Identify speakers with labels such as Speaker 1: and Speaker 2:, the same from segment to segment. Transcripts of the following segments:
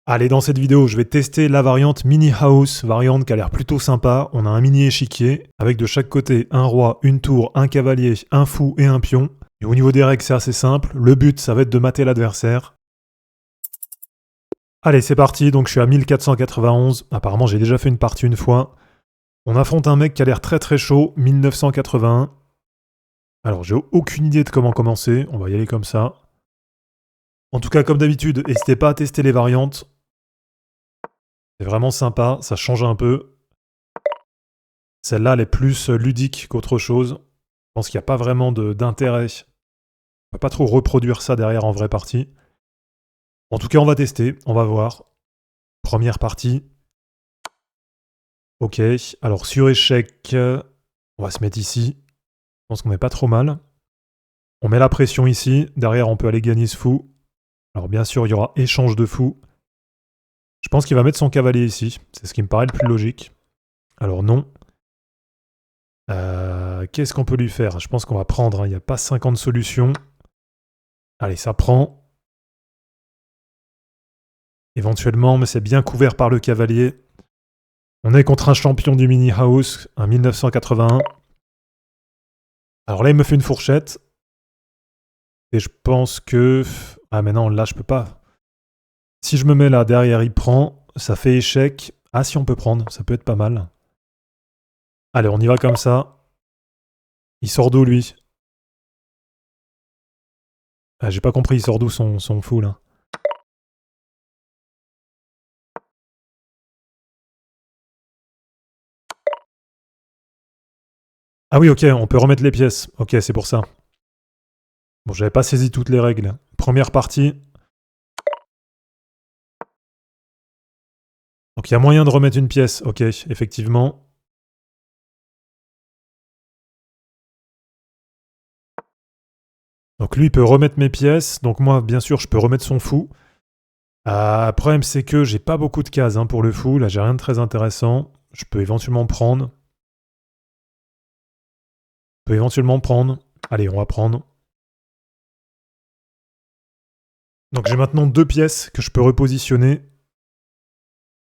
Speaker 1: Allez, dans cette vidéo, je vais tester la variante Mini House, variante qui a l'air plutôt sympa. On a un mini échiquier, avec de chaque côté un roi, une tour, un cavalier, un fou et un pion. Et au niveau des règles, c'est assez simple. Le but, ça va être de mater l'adversaire. Allez, c'est parti, donc je suis à 1491. Apparemment, j'ai déjà fait une partie une fois. On affronte un mec qui a l'air très très chaud, 1981. Alors, j'ai aucune idée de comment commencer. On va y aller comme ça. En tout cas, comme d'habitude, n'hésitez pas à tester les variantes. C'est vraiment sympa, ça change un peu. Celle-là, elle est plus ludique qu'autre chose. Je pense qu'il n'y a pas vraiment d'intérêt. On va pas trop reproduire ça derrière en vraie partie. En tout cas, on va tester, on va voir. Première partie. Ok, alors sur échec, on va se mettre ici. Je pense qu'on n'est pas trop mal. On met la pression ici. Derrière, on peut aller gagner ce fou. Alors bien sûr, il y aura échange de fous. Je pense qu'il va mettre son cavalier ici. C'est ce qui me paraît le plus logique. Alors non. Qu'est-ce qu'on peut lui faire? Je pense qu'on va prendre. Il n'y a pas 50 solutions. Allez, ça prend. Éventuellement, mais c'est bien couvert par le cavalier. On est contre un champion du mini house, un 1981. Alors là, il me fait une fourchette. Et je pense que... Ah mais non, là, je peux pas. Si je me mets là, derrière, il prend. Ça fait échec. Ah si, on peut prendre. Ça peut être pas mal. Allez, on y va comme ça. Il sort d'où, lui? Ah, j'ai pas compris, il sort d'où son fou, là? Ah oui, ok, on peut remettre les pièces. Ok, c'est pour ça. Bon, j'avais pas saisi toutes les règles. Première partie. Donc il y a moyen de remettre une pièce. Ok, effectivement. Donc lui, il peut remettre mes pièces. Donc moi, bien sûr, je peux remettre son fou. Le problème, c'est que j'ai pas beaucoup de cases pour le fou. Là, j'ai rien de très intéressant. Je peux éventuellement prendre. Allez, on va prendre. Donc j'ai maintenant deux pièces que je peux repositionner.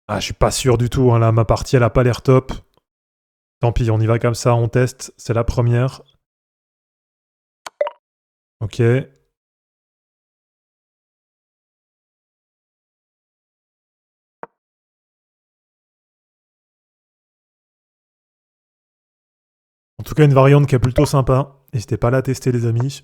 Speaker 1: Ah, je suis pas sûr du tout. Là, ma partie, elle a pas l'air top. Tant pis, on y va comme ça, on teste. C'est la première. Ok. En tout cas, une variante qui est plutôt sympa. N'hésitez pas à la tester, les amis.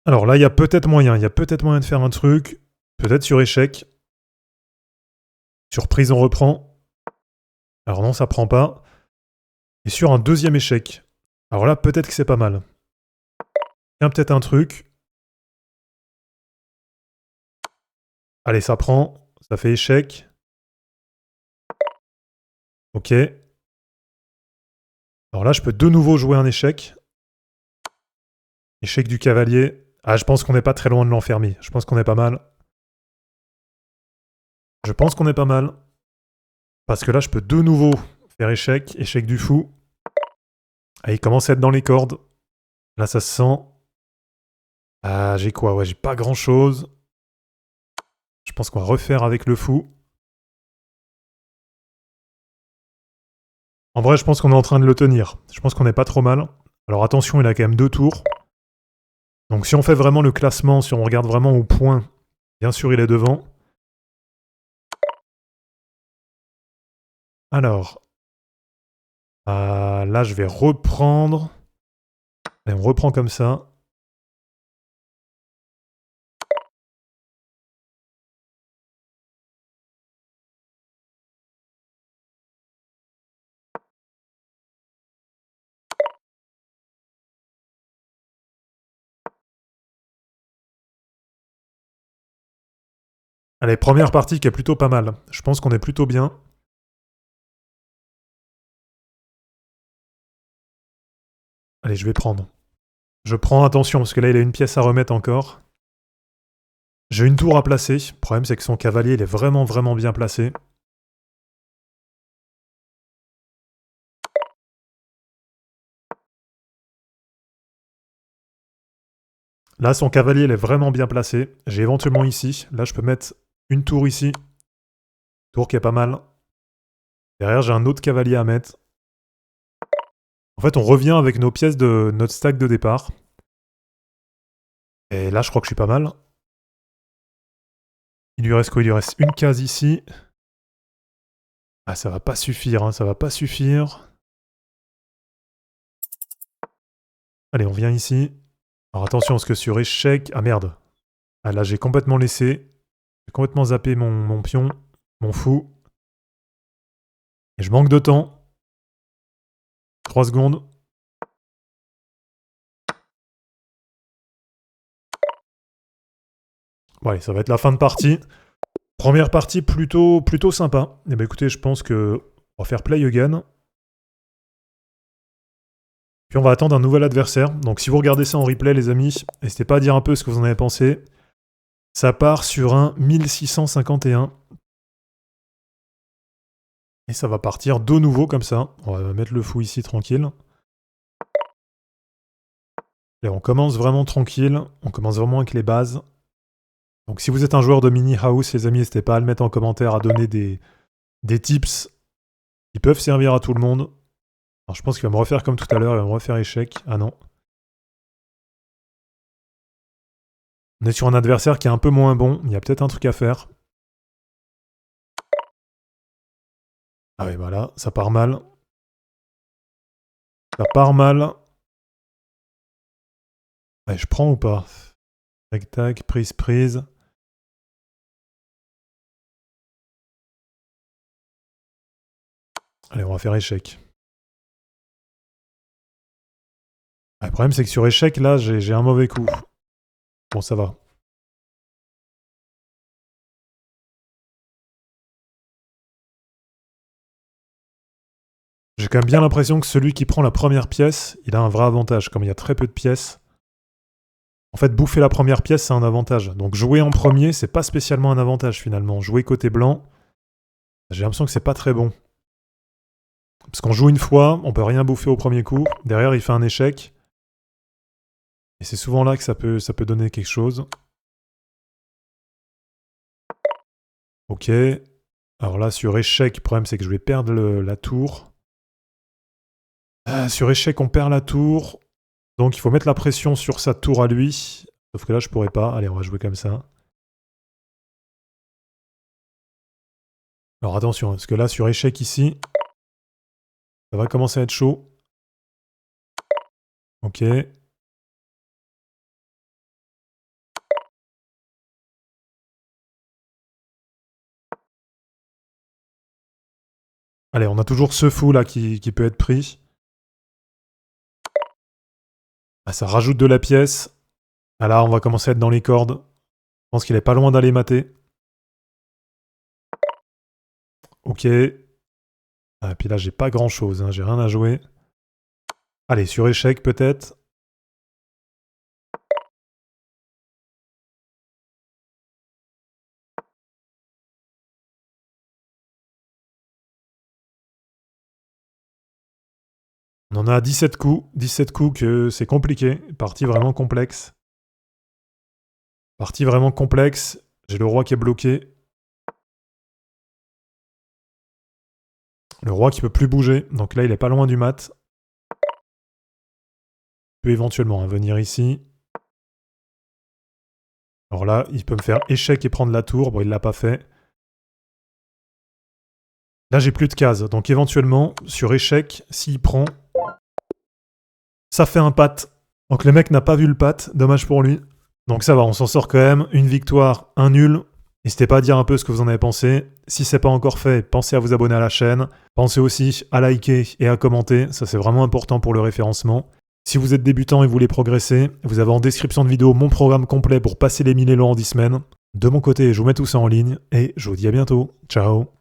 Speaker 1: Alors là, il y a peut-être moyen. Il y a peut-être moyen de faire un truc. Peut-être sur échec. Sur prise, on reprend. Alors non, ça prend pas. Et sur un deuxième échec. Alors là, peut-être que c'est pas mal. Tiens, peut-être un truc. Allez, ça prend. Ça fait échec. Ok. Alors là, je peux de nouveau jouer un échec. Échec du cavalier. Ah, je pense qu'on n'est pas très loin de l'enfermer. Je pense qu'on est pas mal. Parce que là, je peux de nouveau faire échec. Échec du fou. Ah, il commence à être dans les cordes. Là, ça se sent. Ah, j'ai quoi? Ouais, j'ai pas grand-chose. Je pense qu'on va refaire avec le fou. En vrai, je pense qu'on est en train de le tenir. Je pense qu'on n'est pas trop mal. Alors attention, il a quand même 2 tours. Donc si on fait vraiment le classement, si on regarde vraiment au point, bien sûr, il est devant. Alors, là, je vais reprendre. Allez, on reprend comme ça. Allez, première partie qui est plutôt pas mal. Je pense qu'on est plutôt bien. Allez, je vais prendre. Je prends, attention, parce que là, il a une pièce à remettre encore. J'ai une tour à placer. Le problème, c'est que son cavalier, il est vraiment, vraiment bien placé. Là, son cavalier, il est vraiment bien placé. J'ai éventuellement ici. Là, je peux mettre une tour ici. Tour qui est pas mal. Derrière, j'ai un autre cavalier à mettre. En fait, on revient avec nos pièces de notre stack de départ. Et là, je crois que je suis pas mal. Il lui reste quoi? Il lui reste une case ici. Ah, ça va pas suffire, hein, ça va pas suffire. Allez, on vient ici. Alors attention, parce que sur échec... Ah merde. Ah là, j'ai complètement laissé. J'ai complètement zappé mon pion. Mon fou. Et je manque de temps. 3 secondes. Bon, allez, ça va être la fin de partie. Première partie plutôt sympa. Eh ben écoutez, je pense que on va faire play again. Puis on va attendre un nouvel adversaire. Donc si vous regardez ça en replay, les amis, n'hésitez pas à dire un peu ce que vous en avez pensé. Ça part sur un 1651. Et ça va partir de nouveau comme ça. On va mettre le fou ici tranquille. Et on commence vraiment tranquille. On commence vraiment avec les bases. Donc si vous êtes un joueur de mini house, les amis, n'hésitez pas à le mettre en commentaire, à donner des tips qui peuvent servir à tout le monde. Alors je pense qu'il va me refaire comme tout à l'heure, il va me refaire échec. Ah non. On est sur un adversaire qui est un peu moins bon, il y a peut-être un truc à faire. Ah oui, voilà, ça part mal. Ça part mal. Allez, je prends ou pas? Tac, tac, prise, prise. Allez, on va faire échec. Ah, le problème, c'est que sur échec, là, j'ai un mauvais coup. Bon, ça va. J'ai quand même bien l'impression que celui qui prend la première pièce, il a un vrai avantage, comme il y a très peu de pièces. En fait, bouffer la première pièce, c'est un avantage. Donc jouer en premier, c'est pas spécialement un avantage finalement. Jouer côté blanc, j'ai l'impression que c'est pas très bon. Parce qu'on joue une fois, on peut rien bouffer au premier coup. Derrière, il fait un échec. Et c'est souvent là que ça peut donner quelque chose. Ok. Alors là, sur échec, le problème c'est que je vais perdre la tour. Sur échec, on perd la tour. Donc il faut mettre la pression sur sa tour à lui. Sauf que là, je pourrais pas. Allez, on va jouer comme ça. Alors attention, parce que là, sur échec ici, ça va commencer à être chaud. Ok. Allez, on a toujours ce fou là qui peut être pris. Ah, ça rajoute de la pièce. Ah là, on va commencer à être dans les cordes. Je pense qu'il est pas loin d'aller mater. Ok. Ah, puis là, j'ai pas grand chose, hein, j'ai rien à jouer. Allez, sur échec peut-être. On en a 17 coups. 17 coups que c'est compliqué. Partie vraiment complexe. Partie vraiment complexe. J'ai le roi qui est bloqué. Le roi qui peut plus bouger. Donc là, il est pas loin du mat. Il peut éventuellement venir ici. Alors là, il peut me faire échec et prendre la tour. Bon, il l'a pas fait. Là, j'ai plus de cases. Donc éventuellement, sur échec, s'il prend, ça fait un pat. Donc le mec n'a pas vu le pat. Dommage pour lui. Donc ça va, on s'en sort quand même. Une victoire, un nul. N'hésitez pas à dire un peu ce que vous en avez pensé. Si c'est pas encore fait, pensez à vous abonner à la chaîne. Pensez aussi à liker et à commenter. Ça, c'est vraiment important pour le référencement. Si vous êtes débutant et vous voulez progresser, vous avez en description de vidéo mon programme complet pour passer les 1000 élos en 10 semaines. De mon côté, je vous mets tout ça en ligne et je vous dis à bientôt. Ciao!